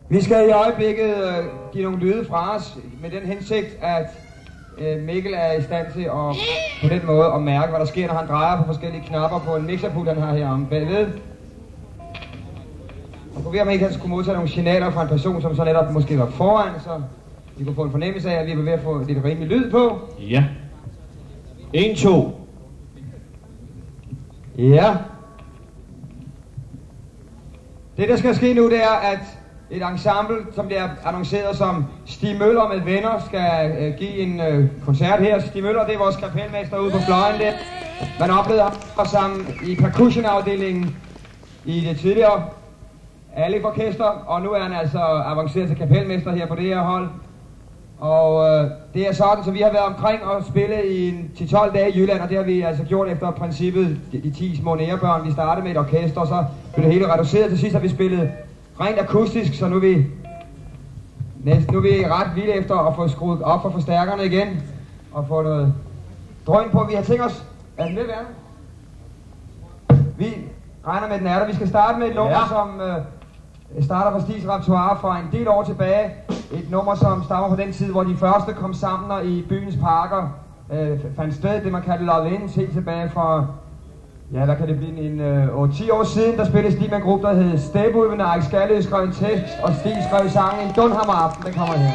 Vi skal i øjeblikket give nogle lyde fra os med den hensigt, at Mikkel er i stand til at på den måde at mærke, hvad der sker, når han drejer på forskellige knapper på en mixerpult, han har heromme bagved. Og prøv om ikke han skulle modtage nogle signaler fra en person, som så netop måske var foran, så vi kunne få en fornemmelse af, at vi er ved at få lidt rimelig lyd på. Ja. 1, 2. Ja. Det, der skal ske nu, det er, at et ensemble, som bliver annonceret som Stig Møller med venner, skal give en koncert her. Stig Møller, det er vores kapelmester ude på fløjen der. Man oplevede ham sammen i percussionafdelingen i det tidligere Alif Orkester, og nu er han altså avanceret til kapelmester her på det her hold. Og det er sådan, så vi har været omkring og spillet i 10-12 dage i Jylland, og det har vi altså gjort efter princippet de 10 små nærebørn. Vi startede med et orkester, og så blev det hele reduceret. Til sidst har vi spillet rent akustisk, så nu er vi ret vilde efter at få skruet op for forstærkerne igen, og få noget drøn på. Vi har tænkt os, at den vil være. Vi regner med, den er der. Vi skal starte med et nummer, som starter på Stigs repertoire fra en del år tilbage. Et nummer, som stammer fra den tid, hvor de første kom sammen i byens parker. Fandt sted, det man kalder Love Ins, helt tilbage fra, ja, hvad kan det blive, en 10 år siden. Der spillede Stig med en gruppe, der hed Stepulven, og Eik Skallø skrev en tekst, og Stig skrev sangen En Dunhammer Aften. Den kommer her.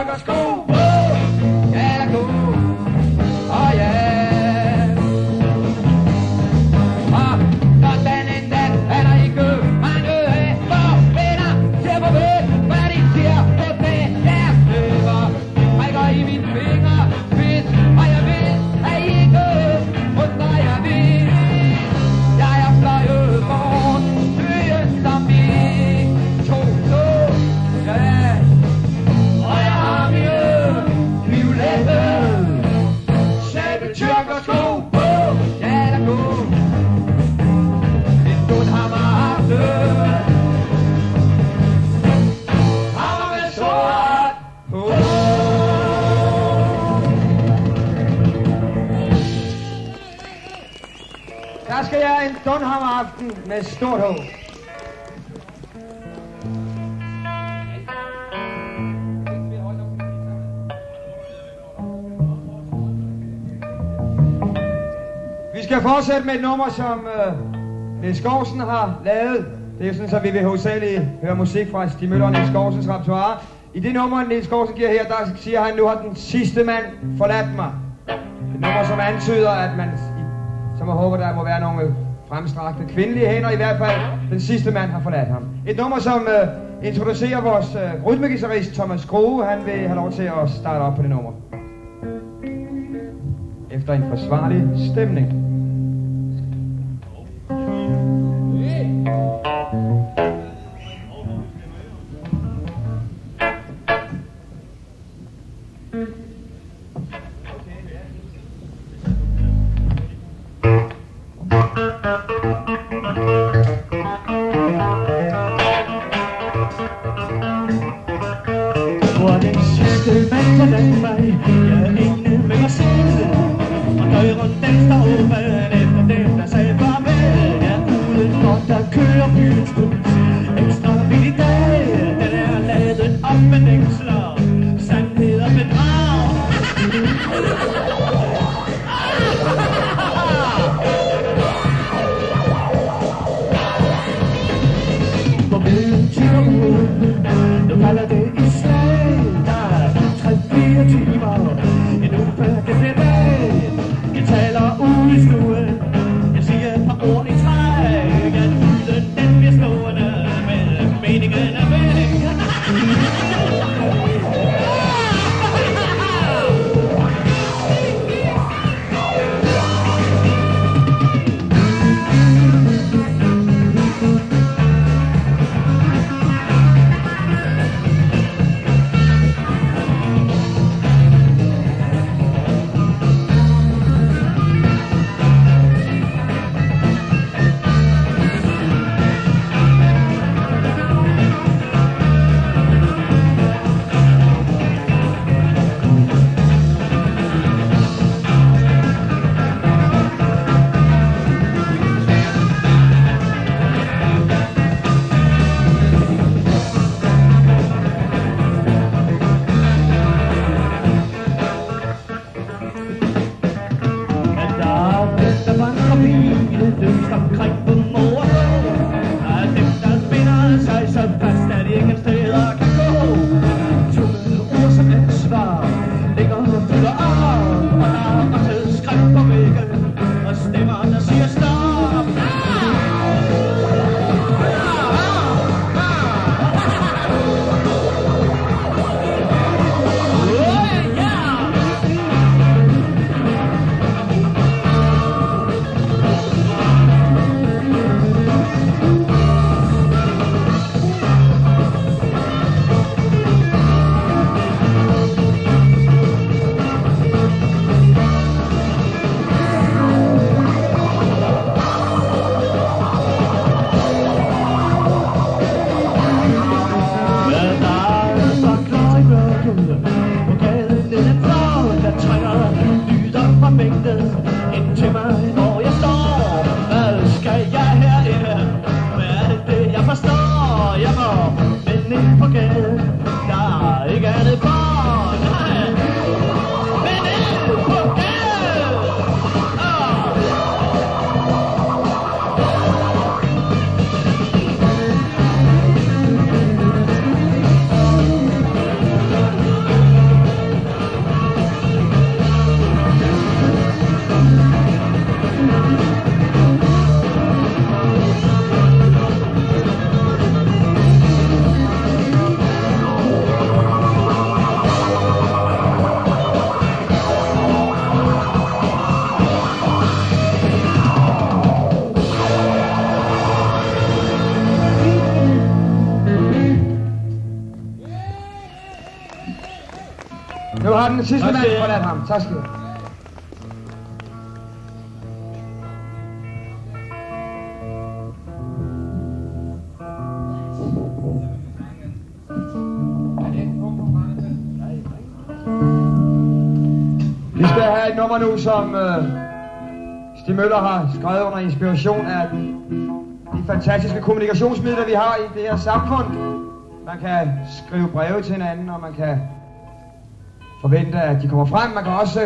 tyrker sko på. Ja, der går. Åh ja. Og sådan en nat er der ikke mange af for venner til på væk, hvad de siger på det der støver. Trækker i mine fingre, spids, og jeg ved, at I ikke undrer jeg ved. Jeg er fløjet bort, byen som vi to, ja. Og jeg har mine violette sabeltyrkersko på, ja, der går. En Dunhammer aften, hammer med sort på. Der skal jeg en Dunhammer aften med stort H. Vi skal fortsætte med et nummer, som Niels Skovsen har lavet. Det er jo sådan, at vi vil hovedsageligt høre musik fra Stig Møller og Niels Skovsens repertoire. I det nummer, Niels Skovsen giver her, der siger han, nu har den sidste mand forladt mig. Et nummer, som antyder, at man, som jeg håber, der må være nogle fremstrakte kvindelige hænder, i hvert fald den sidste mand har forladt ham. Et nummer, som introducerer vores rytmegitarrist Thomas Grohe. Han vil have lov til at starte op på det nummer. Efter en forsvarlig stemning. Hvor den sidste mand forladt mig, jeg er inde med mig selv. Og døren den står åben efter dem, der sagde farvel. Jeg er udenfor, der kører byens bus. Ekstra vild i dag, den er ladet op med længsler, sandhed og bedrag. På byen timer ud, nu falder det i slag. Der er 3-4 timer, endnu før det bliver dag. Jeg taler ud i stuen, jeg siger et par ord i træk. At lyden den bliver slående, men meningen er mening. Nu har den sidste mand forladt ham. Tak skal du. Vi skal have et nummer nu, som Stig Møller har skrevet under inspiration af de fantastiske kommunikationsmidler, vi har i det her samfund. Man kan skrive breve til hinanden, og man kan forvente, at de kommer frem. Man kan også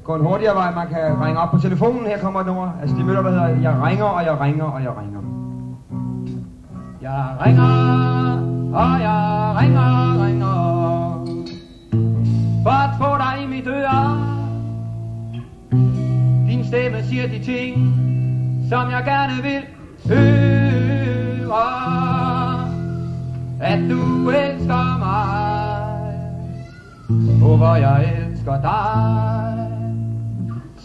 gå en hurtigere vej. Man kan ringe op på telefonen. Her kommer et nummer af Stig Møller, der hedder Jeg ringer, og jeg ringer, og jeg ringer. Jeg ringer, og jeg ringer for at få dig i mit øre. Din stemme siger de ting, som jeg gerne vil høre. At du elsker mig, og hvor jeg elsker dig.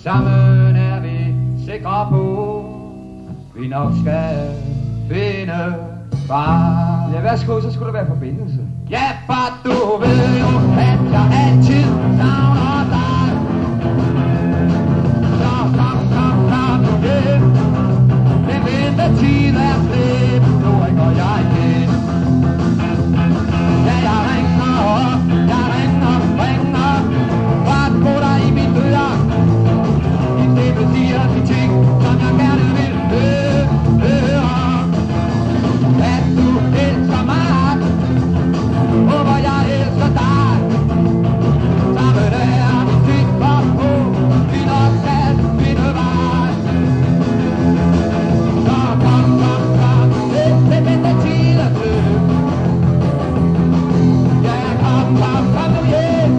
Sammen er vi sikre på, vi nok skal finde far. Ja, værsgo, så skulle der være forbindelse. Ja, for du ved jo, at jeg altid savner dig. Så kom nu hjem. Den ventetid er slæb, nu ringer jeg igen. Ja, jeg ringer, for at få dig i mit øre. Din stemme siger de ting, som jeg gerne vil høre. At du elsker mig, og hvor jeg elsker dig. Sammen er vi sikre på, vi nok skal finde vej. Så kom, det ventetid er slut. Ja, kom nu hjem.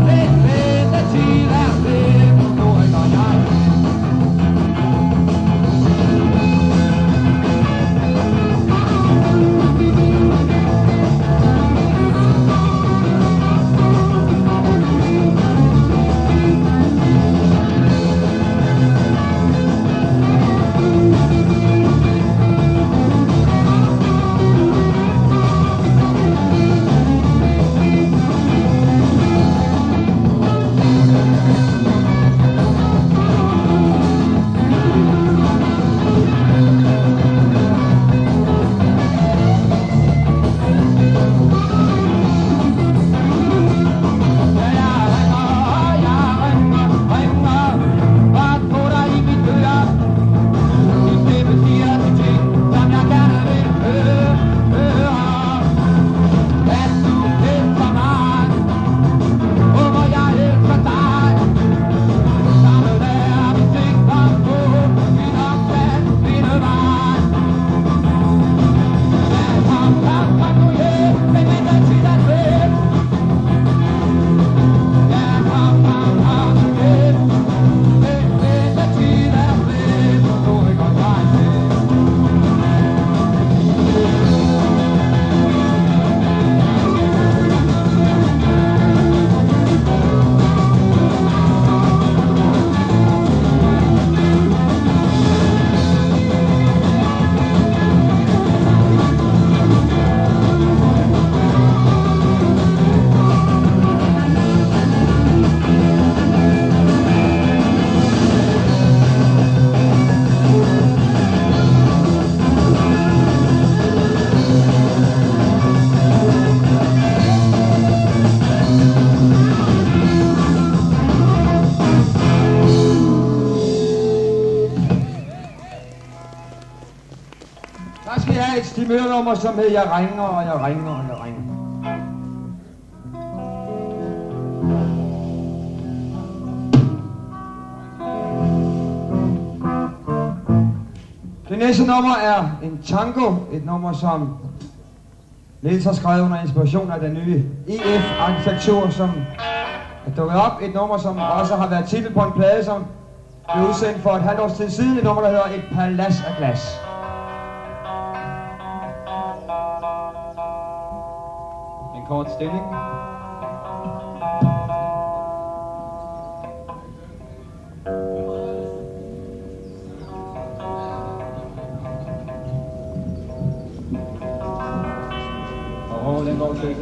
Den ventetid er slut, nu ringer jeg. Et Stig Møller-nummer, som hedder Jeg ringer, og jeg ringer, og jeg ringer. Det næste nummer er en tango, et nummer, som Niels har skrevet under inspiration af den nye EF-arkitektur, som er dukket op. Et nummer, som også har været titel på en plade, som blev udsendt for et halvt års tid siden. Et nummer, der hedder Et palads af glas. Kort stilling. Og den går til.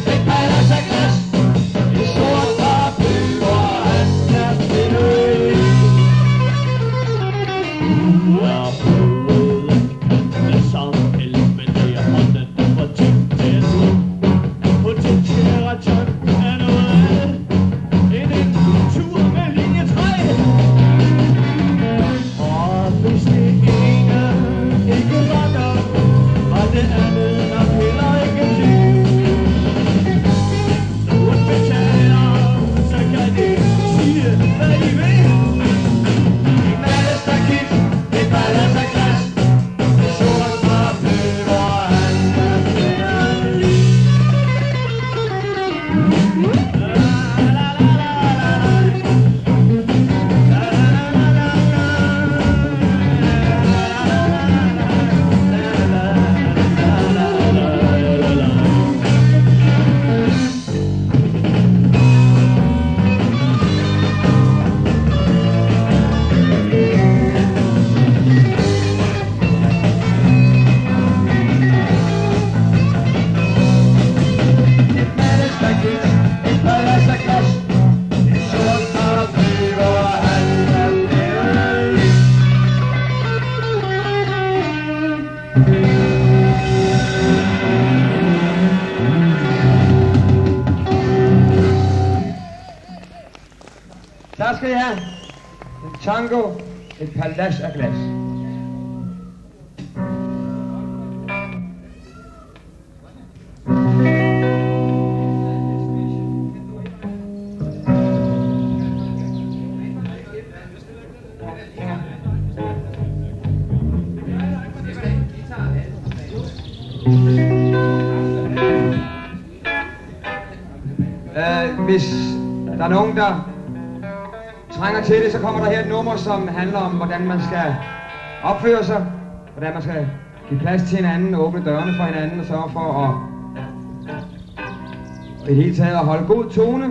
Et pas la der skal I have en tango, et palads af glas. Hvis der er nogen, der trænger til det, så kommer der her et nummer, som handler om, hvordan man skal opføre sig, hvordan man skal give plads til hinanden, åbne dørene for hinanden og sørge for at i det hele taget at holde god tone,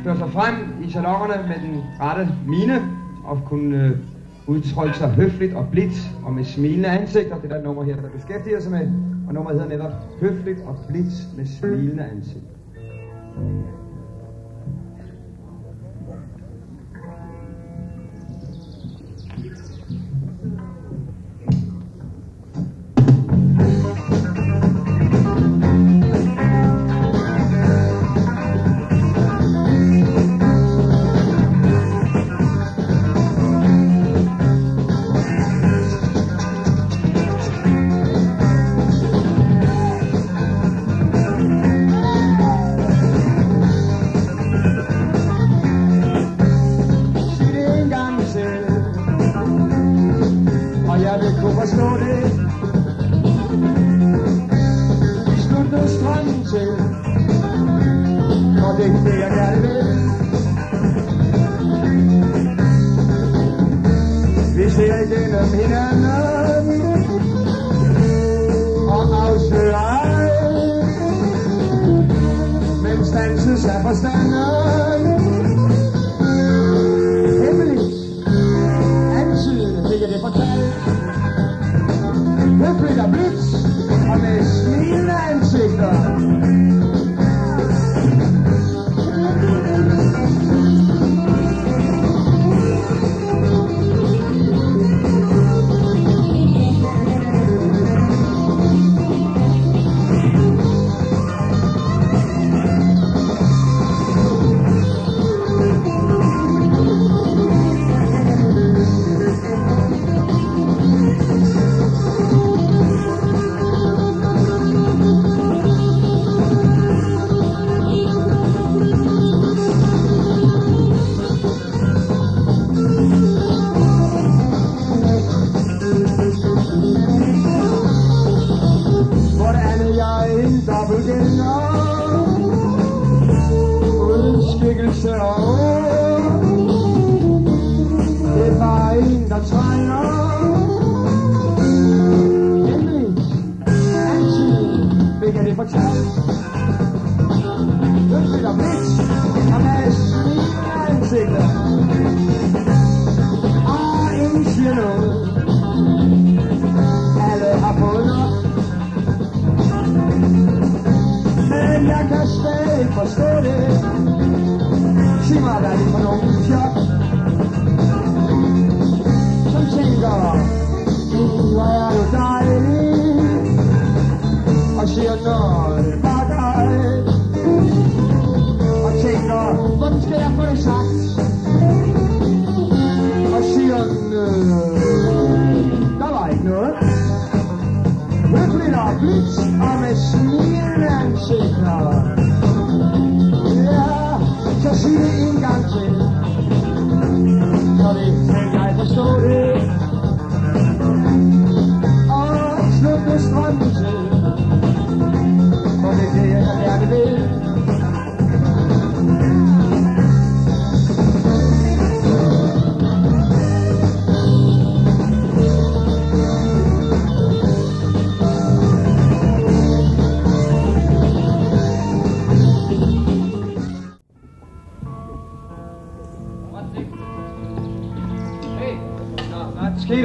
føre sig frem i salongerne med den rette mine og kunne udtrykke sig høfligt og blidt og med smilende ansigter. Det er der nummer her, der beskæftiger sig med, og nummeret hedder netop høfligt og blidt med smilende ansigter.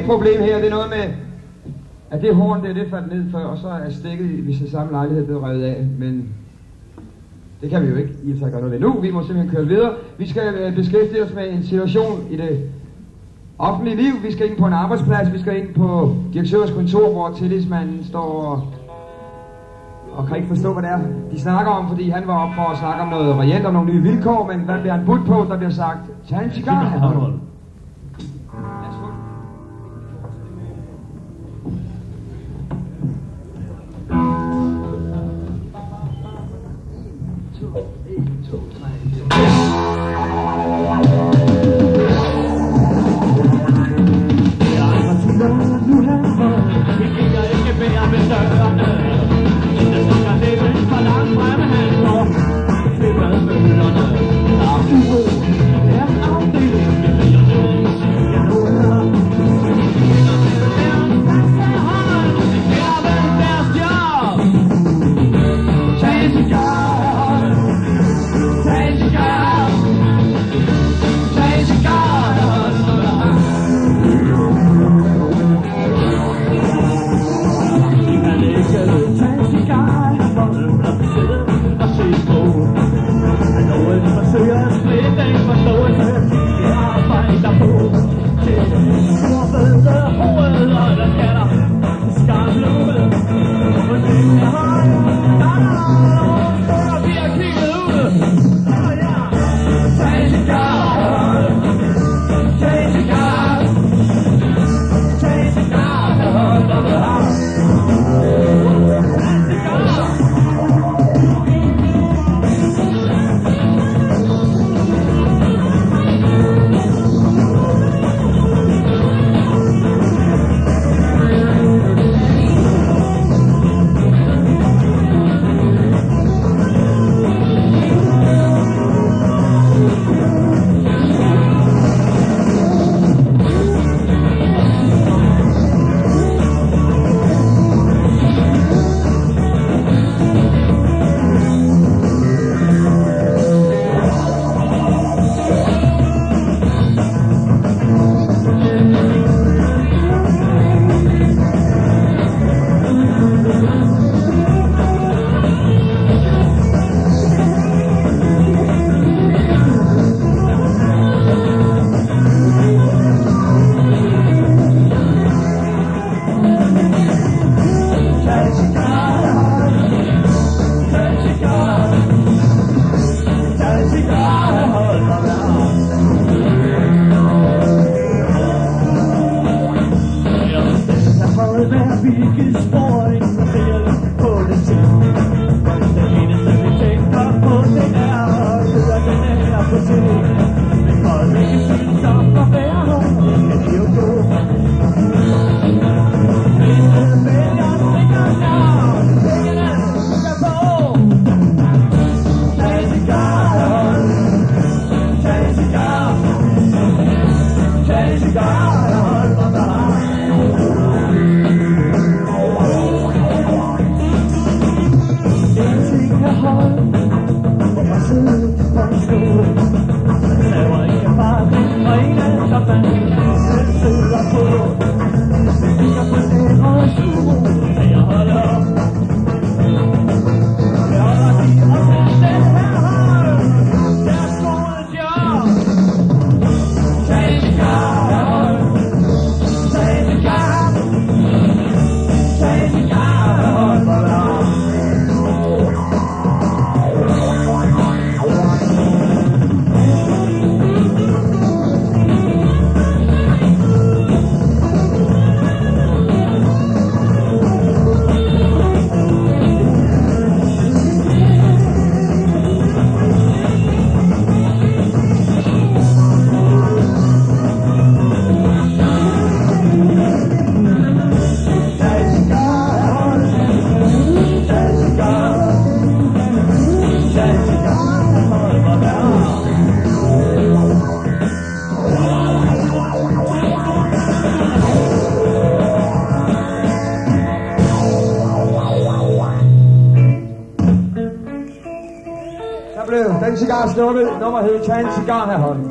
Problem her, det er noget med, at det horn, det faldt ned før, og så er stikket ved sig samme lejlighed blevet revet af, men det kan vi jo ikke i og for sig gøre noget ved nu. Vi må simpelthen køre videre. Vi skal beskæftige os med en situation i det offentlige liv. Vi skal ind på en arbejdsplads, vi skal ind på direktørens kontor, hvor tillidsmanden står og og kan ikke forstå, hvad det er, de snakker om, fordi han var oppe for at snakke om noget reelt og nogle nye vilkår, men hvad bliver han budt på? Der bliver sagt, tag en cigar, Herholm. Den cigar snuppet, nummer hed Tag en cigar, Herholm.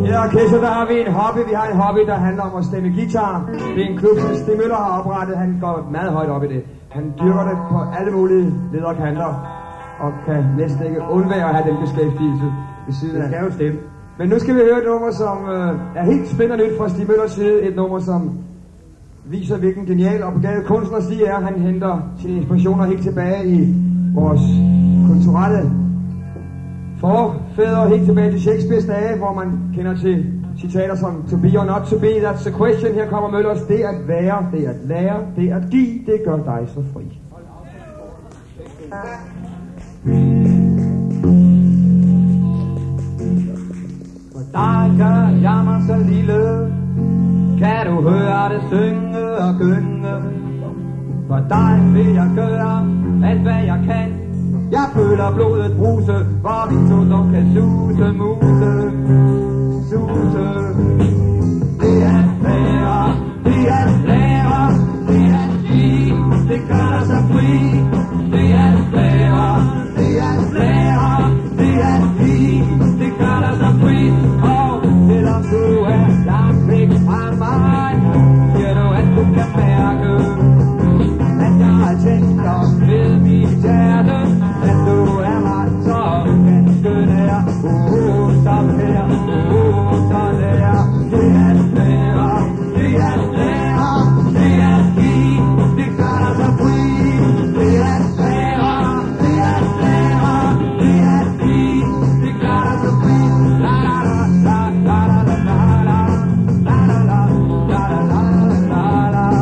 Ja, okay, så der har vi en hobby. Vi har en hobby, der handler om at stemme guitar. Det er en klub, som Stig Møller har oprettet. Han går meget højt op i det. Han dyrker det på alle mulige lederkanter. og kan næsten ikke undvære at have den beskæftigelse ved siden af. Det skal jo stemme. Men nu skal vi høre et nummer, som er helt spændende nyt fra Stig Møllers side. Et nummer, som viser, hvilken genial og begavet kunstner Stig er. Han henter sine inspirationer helt tilbage i vores kulturelle forfædre, helt tilbage til Shakespeare's dage, hvor man kender til citater som to be or not to be, that's the question. Her kommer Møllers. Det at være, det at lære, det at give, det gør dig så fri. For dig gør jeg mig så lille, kan du høre det synge og gynge. For dig vil jeg gøre alt hvad jeg kan. Jeg føler blodet bruse, hvor vi to dog kan suse, muse, suse. Det er lære, det er lære, det er give, det gør dig så fri. Det er lære, det er lære, det er give, det gør dig så fri. Og selvom du er langt væk fra mig, siger du at du kan mærke, at jeg har tænkt dig ved mit hjerte, at du er mig så ganske nær. Så nær, så nær. Det er lære, det er lære, det er give, det gør dig så fri. Det er lære, det er lære, det er give, det gør dig så fri. La la la la la la la la la la la la la la la la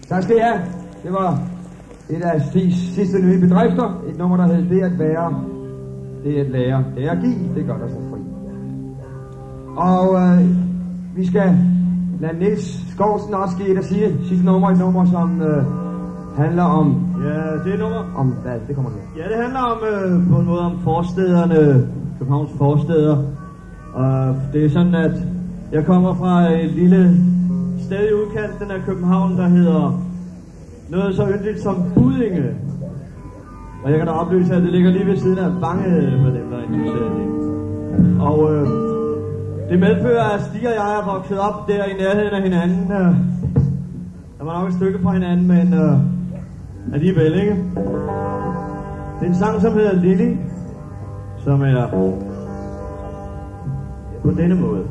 Tak skal I have. Det var et af Stigs sidste nye bedrifter. Et nummer, der hed Det at være, det er at lære. Det er at give, det gør dig så fri. Og vi skal lade Niels Skovsen også give et at sige sidste nummer, et nummer, som handler om... Ja, det er nummer. Om hvad? Det kommer nu. Ja, det handler om, på en måde om forstederne, Københavns forsteder. Og det er sådan, at jeg kommer fra et lille sted i udkanten af København, der hedder noget så yndigt som Buddinge. Og jeg kan da oplyse, at det ligger lige ved siden af Bange, for dem, der er interesseret i det. Og det medfører, at Stig og jeg er vokset op der i nærheden af hinanden. Der var nok et stykke fra hinanden, men alligevel, ikke? Det er en sang, som hedder Lili, som er på denne måde.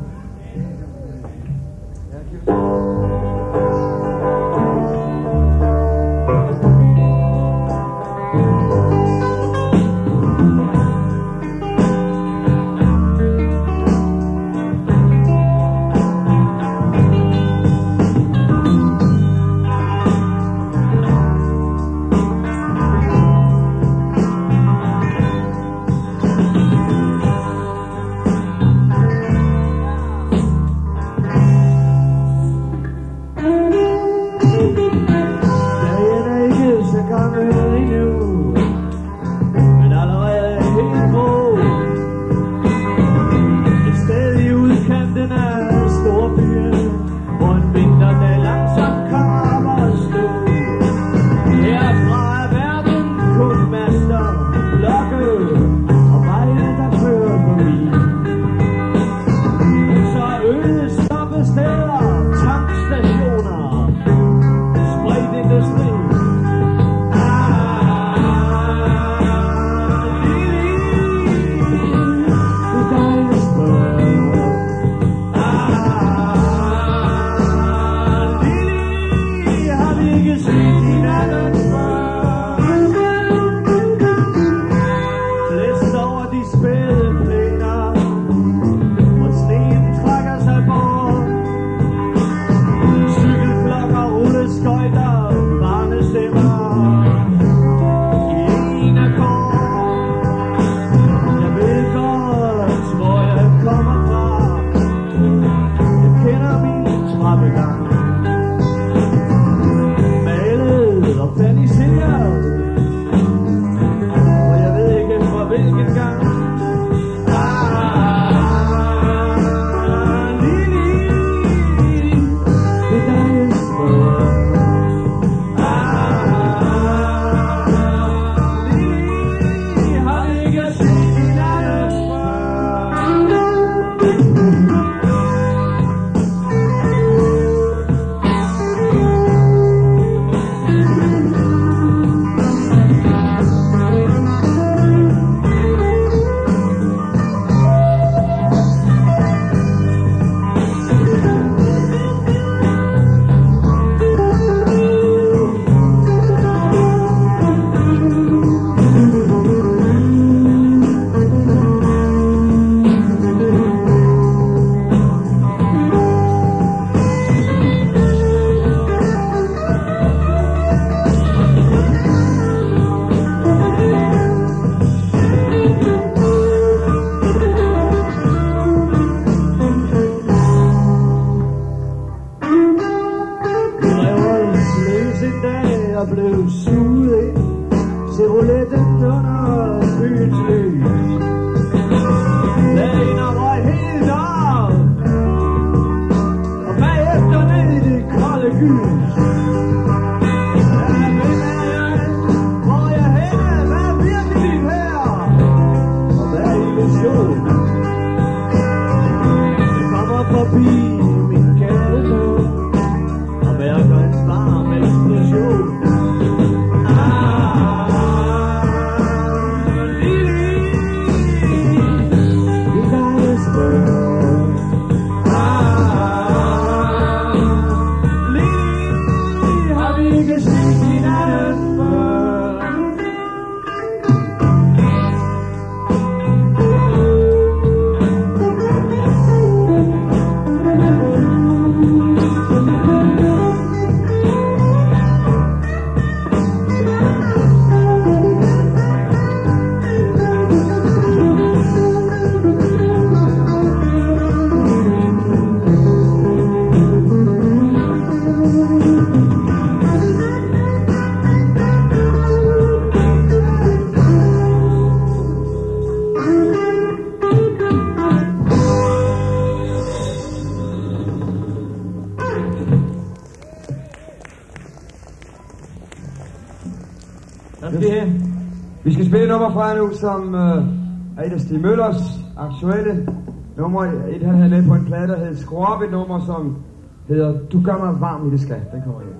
spille et nummer fra nu, som er et af Stig Møllers aktuelle nummer. Et han havde med på en plade, der hed Skru op, et nummer, som hedder Du gør mig varm i det skal. Den kommer ind.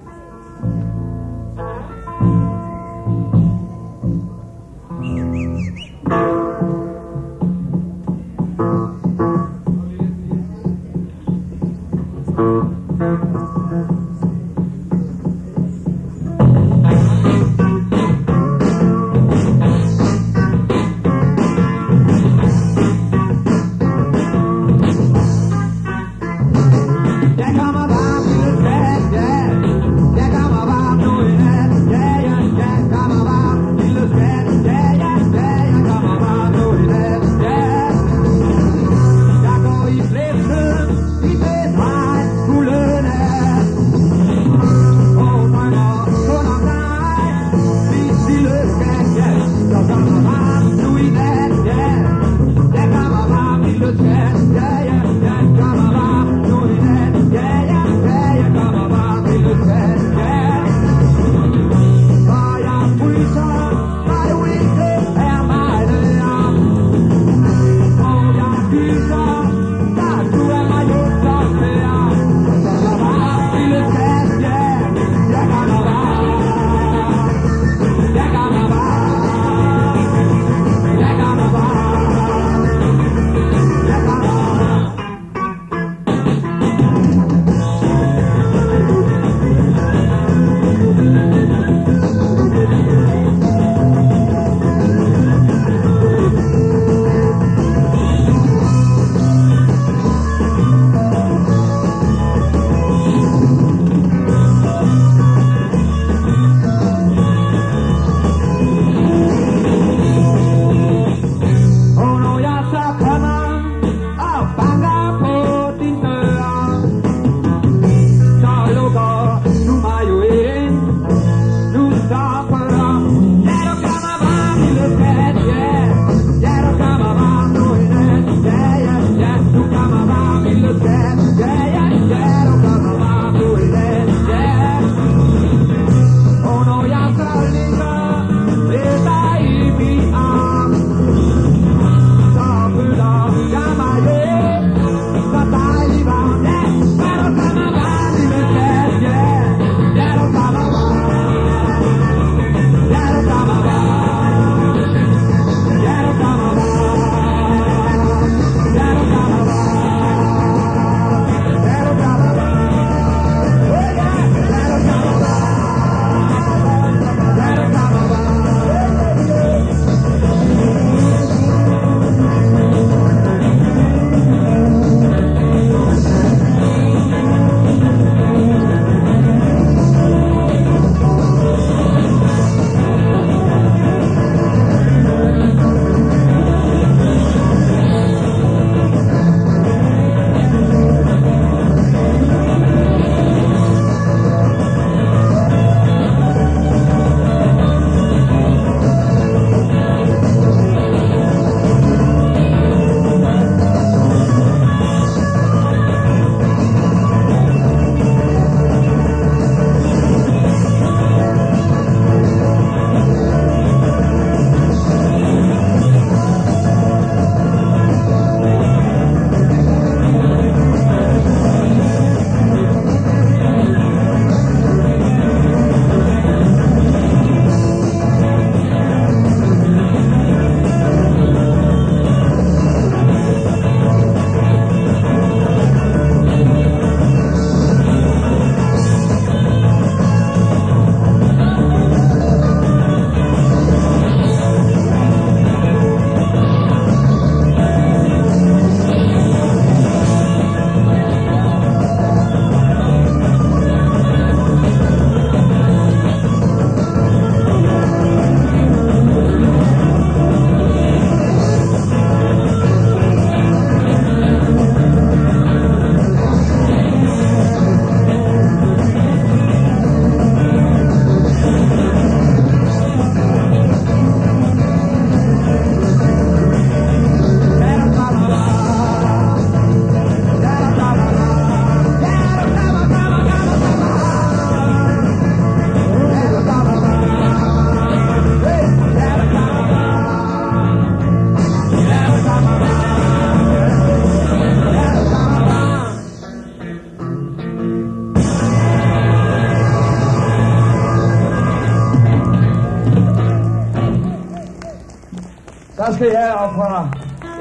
Der skal jeg op fra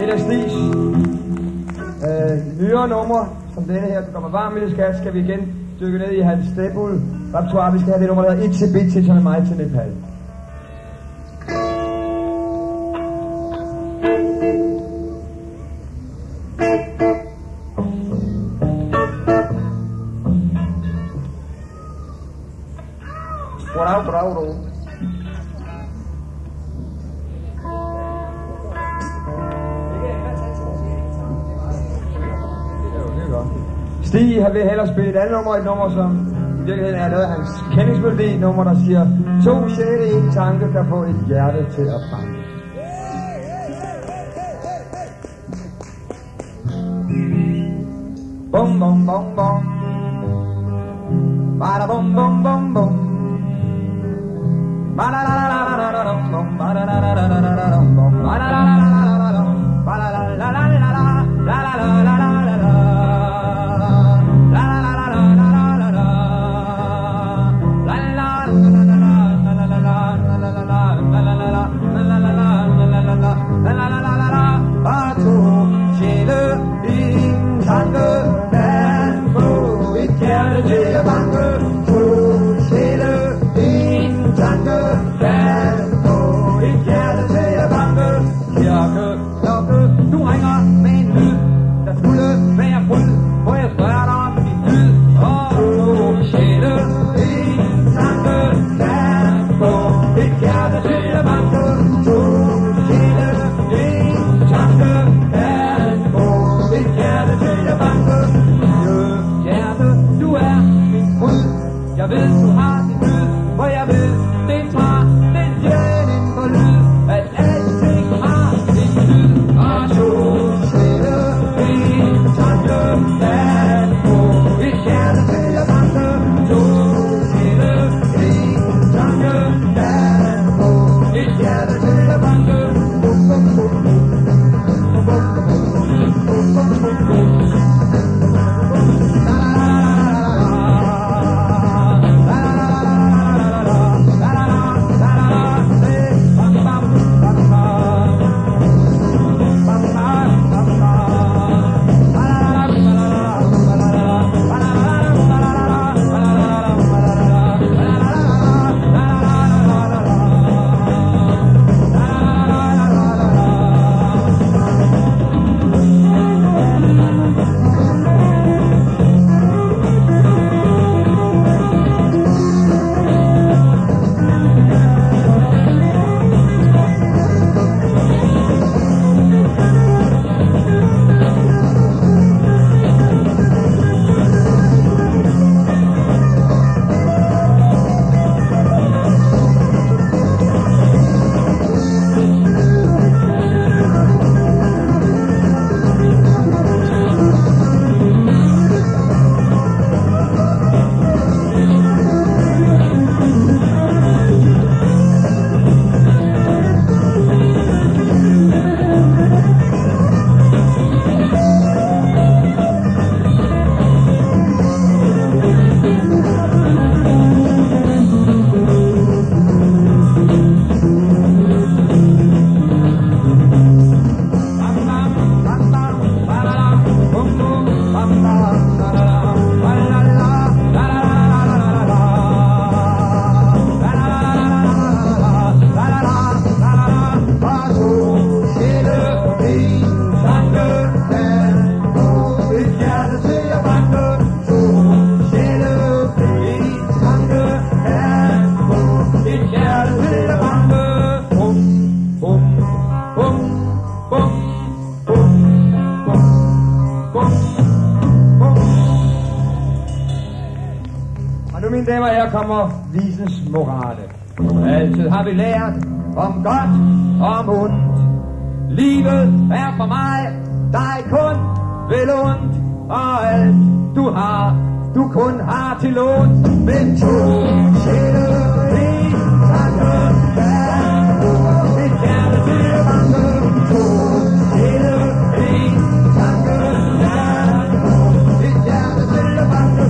et af Stigs nyere numre, som denne her. Du kommer varm, lille skat, skal vi igen dykke ned i hans stepul repertoire. Vi skal have det nummer, der hedder Itsy Bitsy, som er mig til Nepal. Bravo. Stig vil hellere spille et andet nummer, et nummer, som i virkeligheden er noget af hans kendingsmelodi, nummer, der siger 2 sjæle i en tanke kan få et hjerte til at banke. Bum bum bum bum, bada bum bum bum bum, bada la la la la la bum, bada la la la la la bum, bada la la la la la bada la la la la la la la la. Kommer visens morale. Altid har vi lært om godt og om ondt. Livet er for mig, dig kun vel ondt. Og alt du har, du kun har til lånt. Men 2 sjæle, en tanke, et hjerte til at banke. 2 sjæle, en tanke, et hjerte til at banke.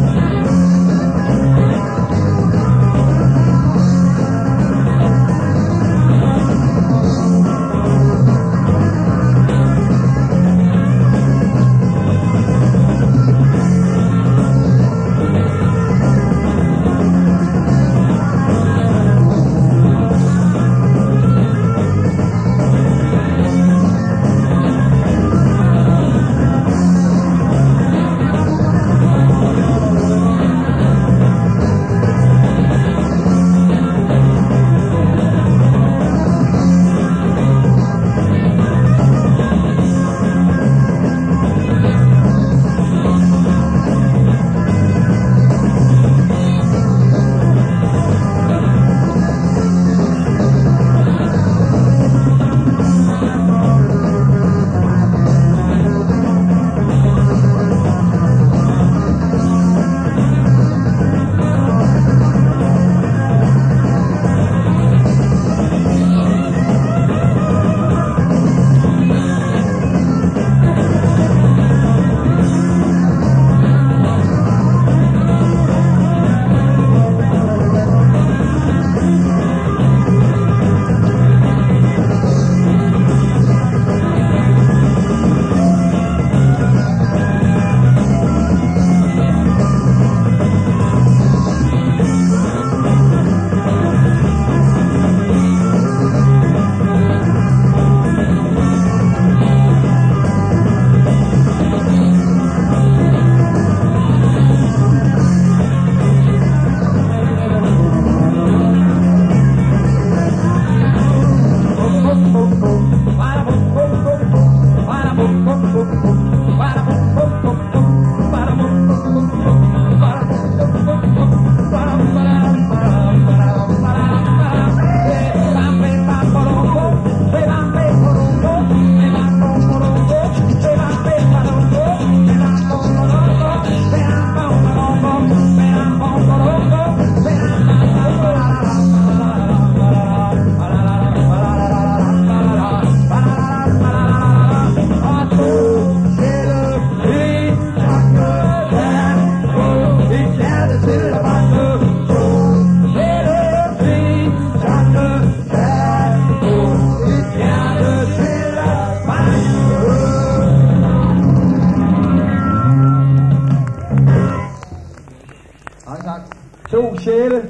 2 sjæle,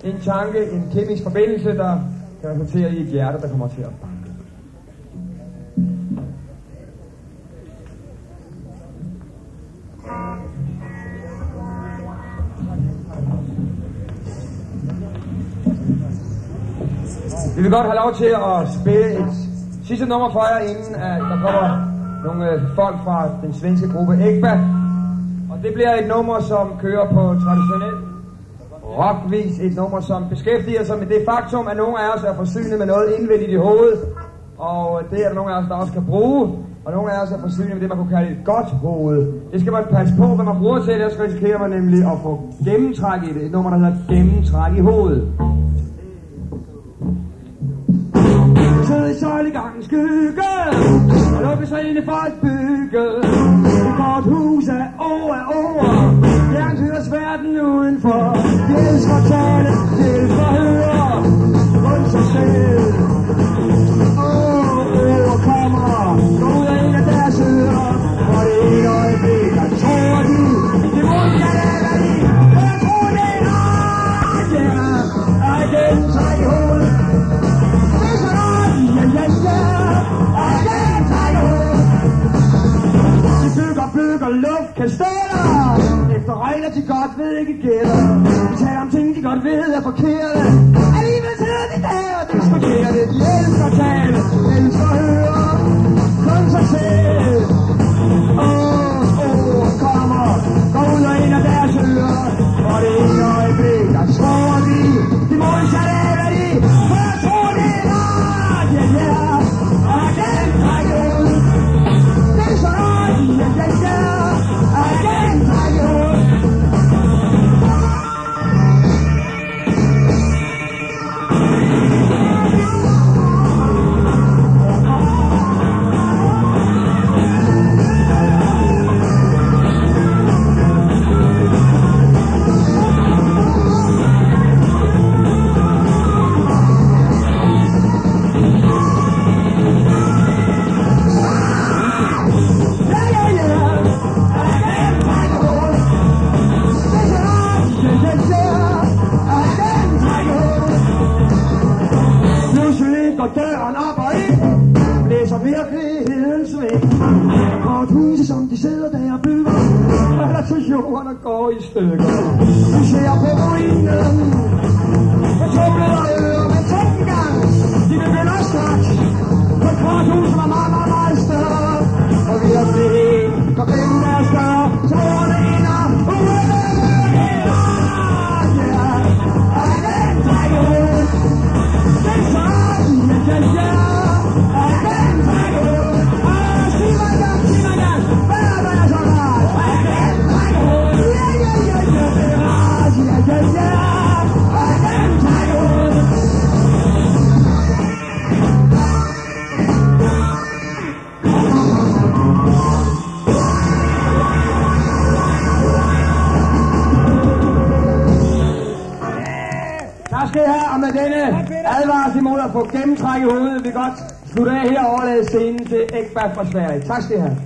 en tanke, en kemisk forbindelse, der kan resultere i et hjerte, der kommer til at banke. Vi vil godt have lov til at spille et sidste nummer for jer, inden der kommer nogle folk fra den svenske gruppe Ekba. Og det bliver et nummer, som kører på traditionel rockvis. Et nummer, som beskæftiger sig med det faktum, at nogle af os er forsynet med noget indvendigt i hovedet. Og det er der nogle af os, der også kan bruge. Og nogle af os er forsynet med det, man kunne kalde et godt hoved. Det skal man passe på, hvad man bruger til, ellers risikerer man nemlig at få gennemtræk i det. Et nummer, der hedder gennemtræk i hovedet. Sidde i søjlegangen skygge og lukke sig inde for et bygge. Et godt hus af år. Jernshyres verden udenfor. De elsker tale, de elsker høre. Rundt sig selv. Kommer. Gå ud af en af deres ører. For det ene øjeblik, der tror de. Det må de gerne have i. Og jeg tror det er ret. Ja, og igen træk i hovedet. Bygger luftkasteller. Efter regler de godt ved ikke gælder. De taler om ting de godt ved er forkerte. Alligevel sidder de der og diskuterer det. De elsker at tale, elsker at høre. Kun sig selv. Kommer. Gå ud og ind af deres ører. For det ene øjeblik, der tror de. De modsatte af hvad de. For jeg tror det er ret. Ja. Og den trækker ud. Det er så ret. Ja. Døren op og ind, blæser virkelighedens vind. Og et huse, som de sidder der og bygger, relationerne går i stykker. Du ser på ruinen, og tumlet og ører, men tænk en gang, de begynder straks. På et kort hus, som er meget, meget, meget større. Og vi har set, går gennem deres dør, tårerne inder, uden og med denne advarsel imod at få gennemtræk i hovedet, vi godt slutte af her og overlade scenen til Ekba fra Sverige. Tak skal I have.